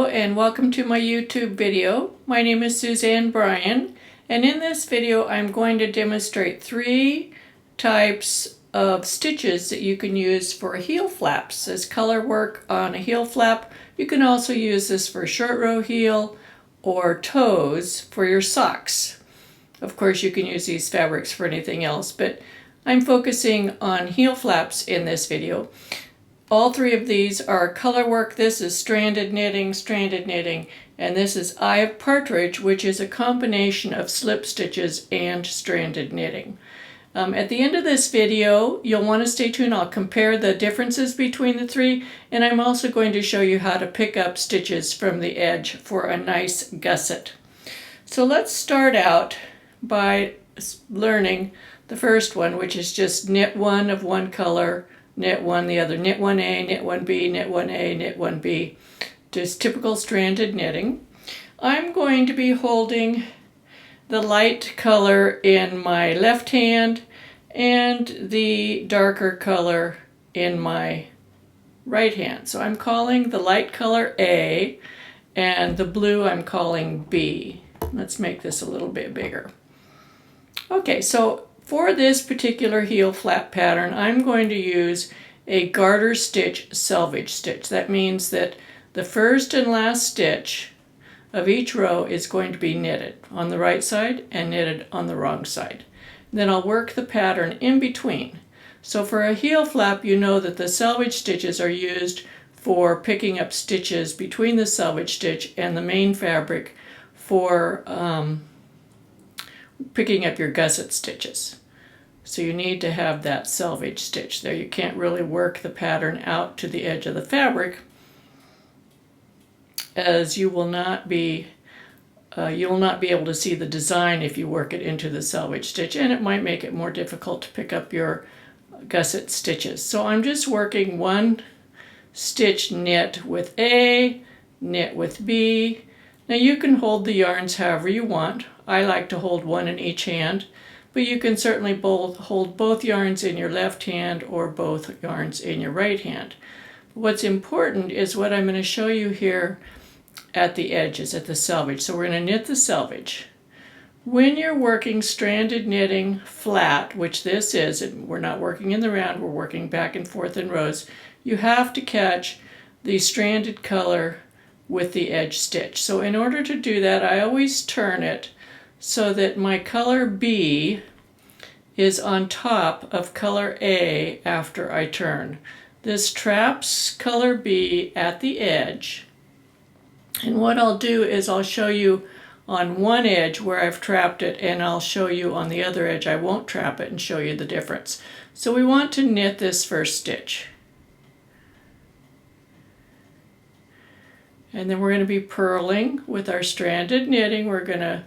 and welcome to my YouTube video. My name is Suzanne Bryan, and in this video I'm going to demonstrate 3 types of stitches that you can use for heel flaps as color work on a heel flap. You can also use this for short row heel or toes for your socks. Of course you can use these fabrics for anything else, but I'm focusing on heel flaps in this video. All 3 of these are color work. This is stranded knitting, and this is Eye of Partridge, which is a combination of slip stitches and stranded knitting. At the end of this video, you'll want to stay tuned. I'll compare the differences between the 3, and I'm also going to show you how to pick up stitches from the edge for a nice gusset. So let's start out by learning the first one, which is just knit one of one color, knit one the other, knit one A, knit one B, knit one A, knit one B. Just typical stranded knitting. I'm going to be holding the light color in my left hand and the darker color in my right hand. So I'm calling the light color A and the blue I'm calling B. Let's make this a little bit bigger. Okay, so for this particular heel flap pattern, I'm going to use a garter stitch selvage stitch. That means that the first and last stitch of each row is going to be knitted on the right side and knitted on the wrong side. Then I'll work the pattern in between. So for a heel flap, you know that the selvage stitches are used for picking up stitches between the selvage stitch and the main fabric for picking up your gusset stitches. So you need to have that selvage stitch there. You can't really work the pattern out to the edge of the fabric, as you will not be able to see the design if you work it into the selvage stitch, and it might make it more difficult to pick up your gusset stitches. So I'm just working one stitch knit with A, knit with B. Now you can hold the yarns however you want. I like to hold one in each hand, but you can certainly hold both yarns in your left hand or both yarns in your right hand. What's important is what I'm going to show you here at the edges, at the selvage. So we're going to knit the selvage. When you're working stranded knitting flat, which this is, and we're not working in the round, we're working back and forth in rows, you have to catch the stranded color with the edge stitch. So in order to do that, I always turn it so that my color B is on top of color A after I turn. This traps color B at the edge. And what I'll do is I'll show you on one edge where I've trapped it, and I'll show you on the other edge I won't trap it and show you the difference. So we want to knit this first stitch. And then we're going to be purling with our stranded knitting. We're going to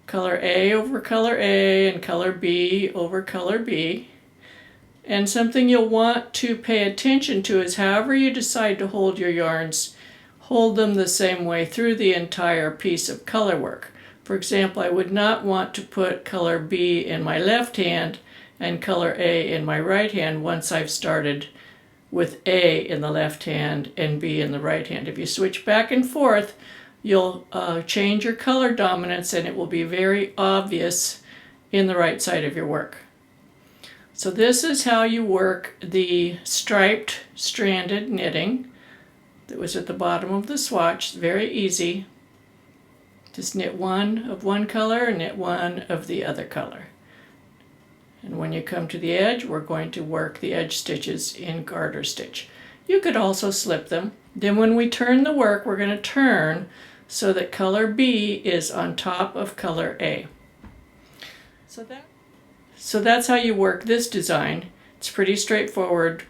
color A over color A and color B over color B. And something you'll want to pay attention to is however you decide to hold your yarns, hold them the same way through the entire piece of color work. For example, I would not want to put color B in my left hand and color A in my right hand once I've started with A in the left hand and B in the right hand. If you switch back and forth, you'll change your color dominance, and it will be very obvious in the right side of your work. So this is how you work the striped stranded knitting that was at the bottom of the swatch. Very easy. Just knit one of one color and knit one of the other color. And when you come to the edge, we're going to work the edge stitches in garter stitch. You could also slip them. Then when we turn the work, we're going to turn so that color B is on top of color A. So that's how you work this design. It's pretty straightforward.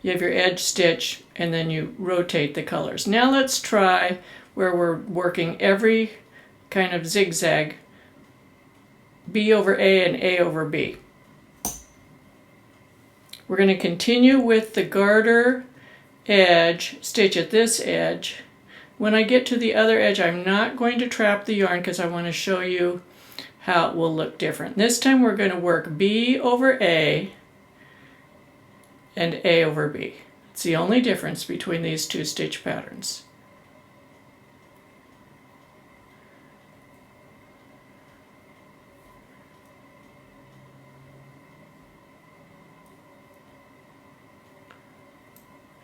You have your edge stitch and then you rotate the colors. Now let's try where we're working every kind of zigzag, B over A and A over B. We're going to continue with the garter edge stitch at this edge. When I get to the other edge, I'm not going to trap the yarn because I want to show you how it will look different. This time we're going to work B over A and A over B. It's the only difference between these two stitch patterns.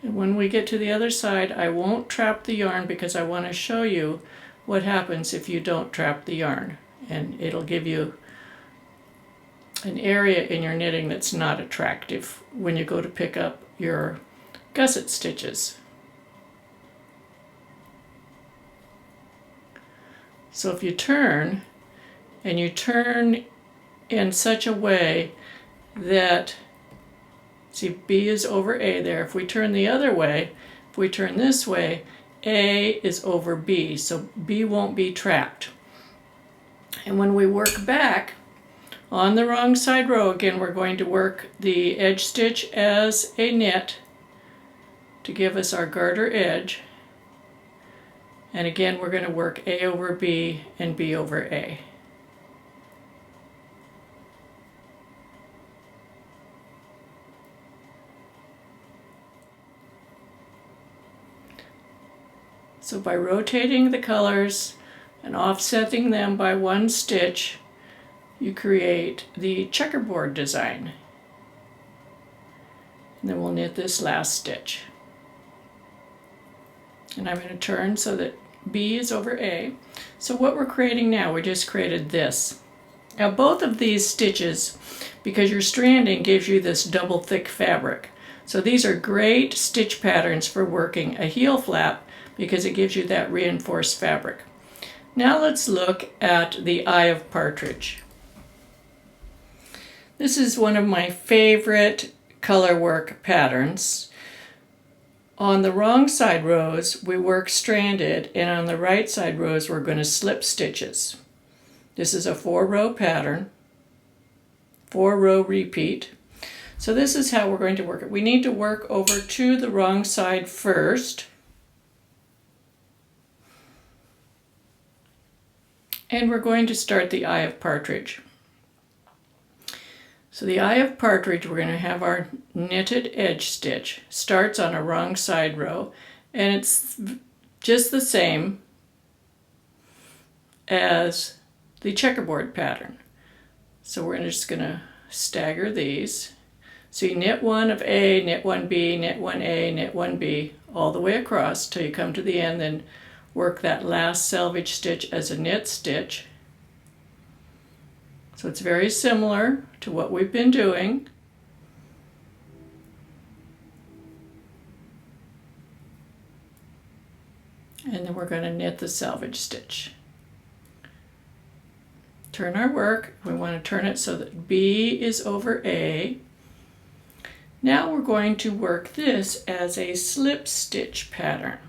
And when we get to the other side, I won't trap the yarn because I want to show you what happens if you don't trap the yarn. And it'll give you an area in your knitting that's not attractive when you go to pick up your gusset stitches. So if you turn, and you turn in such a way that, see, B is over A there. If we turn the other way, if we turn this way, A is over B, so B won't be trapped. And when we work back on the wrong side row, again, we're going to work the edge stitch as a knit to give us our garter edge. And again, we're going to work A over B and B over A. So by rotating the colors and offsetting them by one stitch, you create the checkerboard design. And then we'll knit this last stitch. And I'm going to turn so that B is over A. So what we're creating now, we just created this. Now both of these stitches, because your stranding gives you this double thick fabric. So these are great stitch patterns for working a heel flap because it gives you that reinforced fabric. Now let's look at the Eye of Partridge. This is one of my favorite color work patterns. On the wrong side rows, we work stranded, and on the right side rows, we're going to slip stitches. This is a 4-row pattern, 4-row repeat. So this is how we're going to work it. We need to work over to the wrong side first. And we're going to start the Eye of Partridge. So the Eye of Partridge, we're going to have our knitted edge stitch. Starts on a wrong side row, and it's just the same as the checkerboard pattern. So we're just going to stagger these. So you knit one of A, knit one B, knit one A, knit one B, all the way across till you come to the end, then work that last selvage stitch as a knit stitch. So it's very similar to what we've been doing. And then we're going to knit the selvage stitch. Turn our work. We want to turn it so that B is over A. Now we're going to work this as a slip stitch pattern.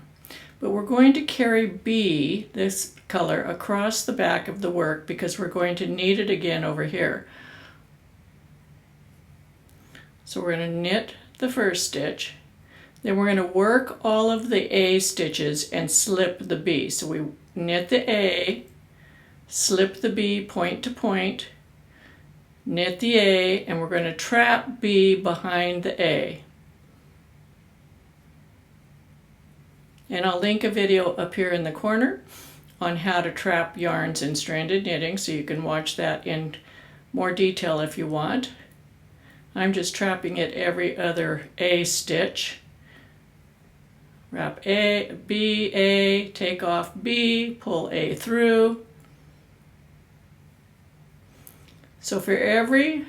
But we're going to carry B, this color, across the back of the work because we're going to need it again over here. So we're going to knit the first stitch. Then we're going to work all of the A stitches and slip the B. So we knit the A, slip the B point to point, knit the A, and we're going to trap B behind the A. And I'll link a video up here in the corner on how to trap yarns in stranded knitting, so you can watch that in more detail if you want. I'm just trapping it every other A stitch. Wrap A, B, A, take off B, pull A through. So for every,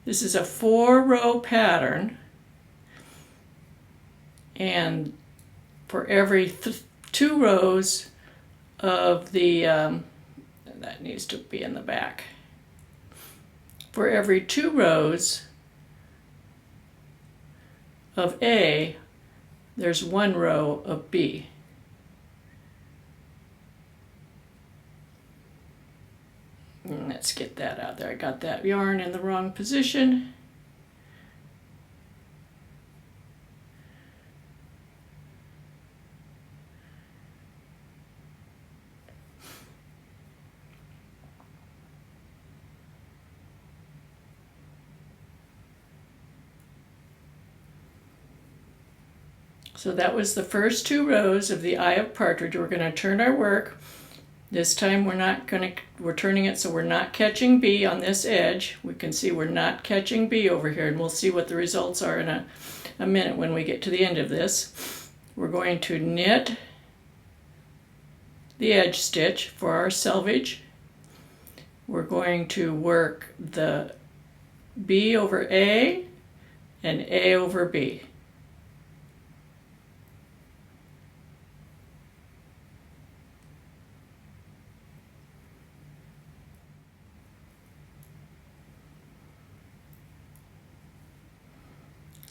this is a 4-row pattern, and for every 2 rows of the, that needs to be in the back. For every 2 rows of A, there's 1 row of B. And let's get that out there. I got that yarn in the wrong position. So that was the first 2 rows of the Eye of Partridge. We're going to turn our work. This time we're turning it so we're not catching B on this edge. We can see we're not catching B over here, and we'll see what the results are in a a minute when we get to the end of this. We're going to knit the edge stitch for our selvage. We're going to work the B over A and A over B.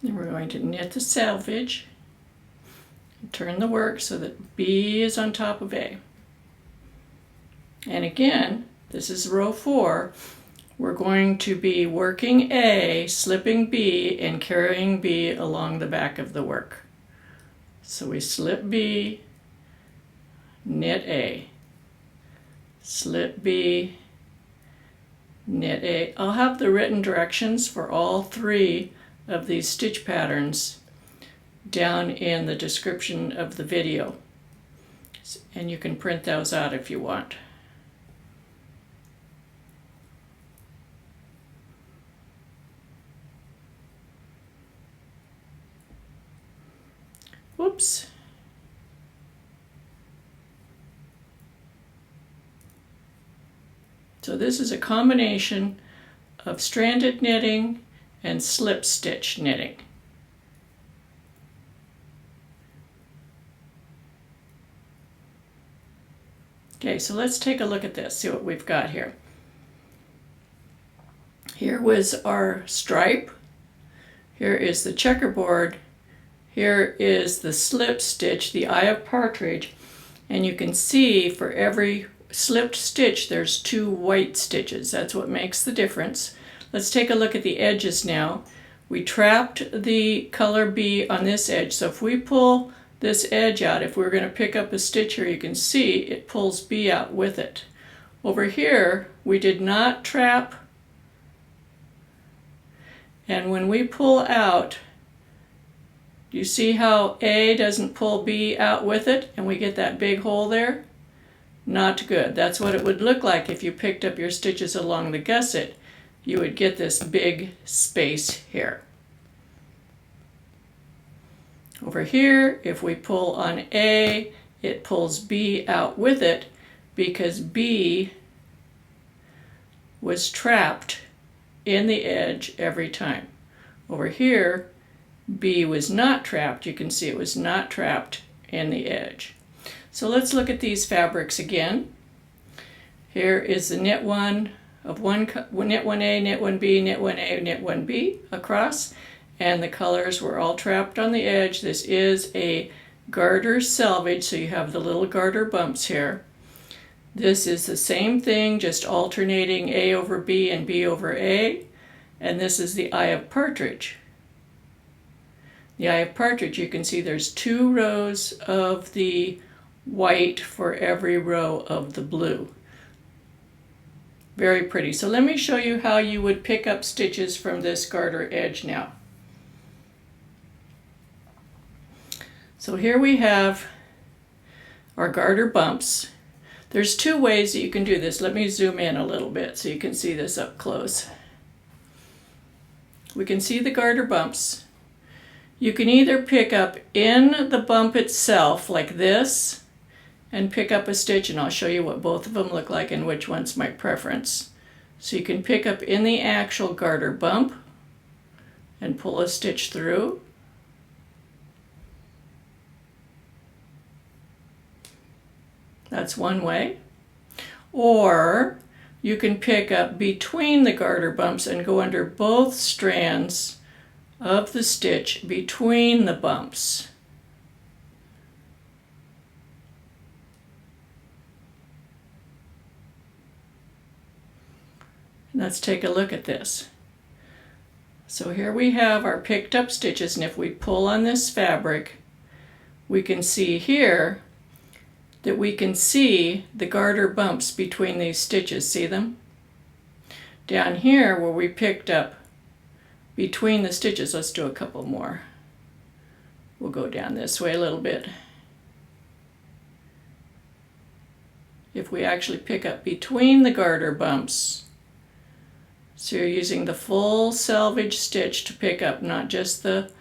Then we're going to knit the selvage, turn the work so that B is on top of A. And again, this is row 4. We're going to be working A, slipping B, and carrying B along the back of the work. So we slip B, knit A, slip B, knit A. I'll have the written directions for all 3 of these stitch patterns down in the description of the video, and you can print those out if you want. Whoops. So this is a combination of stranded knitting and slip stitch knitting. Okay, so let's take a look at this, see what we've got here. Here was our stripe. Here is the checkerboard. Here is the slip stitch, the Eye of Partridge. And you can see for every slipped stitch, there's 2 white stitches. That's what makes the difference. Let's take a look at the edges now. We trapped the color B on this edge, so if we pull this edge out, if we're going to pick up a stitch here, you can see it pulls B out with it. Over here, we did not trap, and when we pull out, you see how A doesn't pull B out with it, and we get that big hole there? Not good. That's what it would look like if you picked up your stitches along the gusset. You would get this big space here. Over here, if we pull on A, it pulls B out with it because B was trapped in the edge every time. Over here, B was not trapped. You can see it was not trapped in the edge. So let's look at these fabrics again. Here is the knit one of knit 1A, knit 1B, knit 1A, knit 1B across, and the colors were all trapped on the edge. This is a Garter Selvedge, so you have the little garter bumps here. This is the same thing, just alternating A over B and B over A, and this is the Eye of Partridge. The Eye of Partridge, you can see there's 2 rows of the white for every row of the blue. Very pretty. So let me show you how you would pick up stitches from this garter edge now. So here we have our garter bumps. There's 2 ways that you can do this. Let me zoom in a little bit so you can see this up close. We can see the garter bumps. You can either pick up in the bump itself like this and pick up a stitch, and I'll show you what both of them look like and which one's my preference. So you can pick up in the actual garter bump and pull a stitch through. That's one way. Or you can pick up between the garter bumps and go under both strands of the stitch between the bumps. Let's take a look at this. So here we have our picked up stitches, and if we pull on this fabric, we can see here that we can see the garter bumps between these stitches. See them? Down here where we picked up between the stitches, let's do a couple more. We'll go down this way a little bit. If we actually pick up between the garter bumps, so you're using the full selvage stitch to pick up, not just the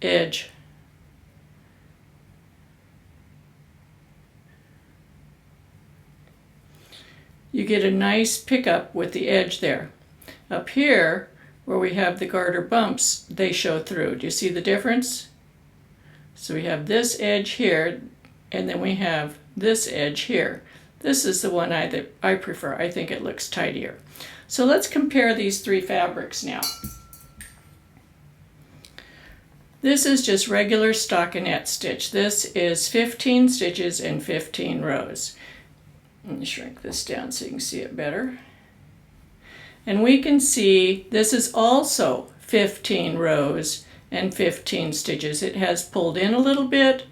edge. You get a nice pickup with the edge there. Up here, where we have the garter bumps, they show through. Do you see the difference? So we have this edge here, and then we have this edge here. This is the one that I prefer. I think it looks tidier. So let's compare these three fabrics now. This is just regular stockinette stitch. This is 15 stitches and 15 rows. Let me shrink this down so you can see it better. And we can see this is also 15 rows and 15 stitches. It has pulled in a little bit,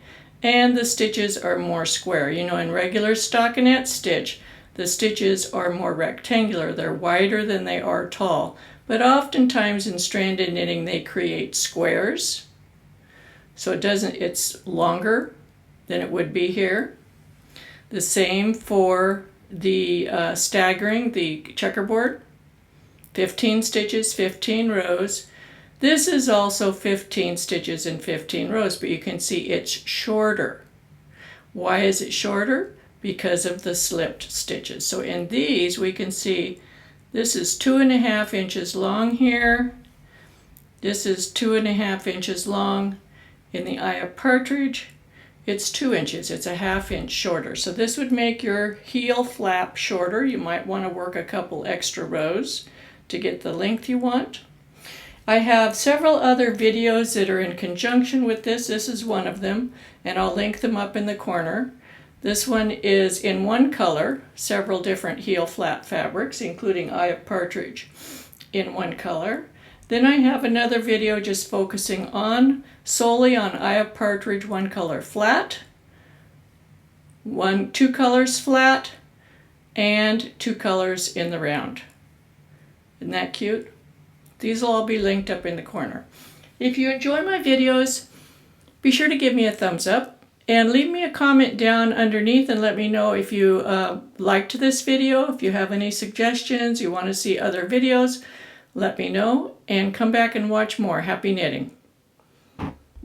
and the stitches are more square. You know, in regular stockinette stitch, the stitches are more rectangular. They're wider than they are tall. But oftentimes in stranded knitting, they create squares. So it's longer than it would be here. The same for the staggering, the checkerboard. 15 stitches, 15 rows. This is also 15 stitches and 15 rows, but you can see it's shorter. Why is it shorter? Because of the slipped stitches. So in these, we can see this is 2.5 inches long here. This is 2.5 inches long. In the Eye of Partridge, it's 2 inches. It's a 1/2 inch shorter. So this would make your heel flap shorter. You might want to work a couple extra rows to get the length you want. I have several other videos that are in conjunction with this. This is one of them, and I'll link them up in the corner. This one is in one color, several different heel flap fabrics, including Eye of Partridge in one color. Then I have another video just focusing solely on Eye of Partridge one color flat, 2 colors flat, and 2 colors in the round. Isn't that cute? These will all be linked up in the corner. If you enjoy my videos, be sure to give me a thumbs up and leave me a comment down underneath and let me know if you liked this video. If you have any suggestions, you want to see other videos, let me know, and come back and watch more. Happy knitting!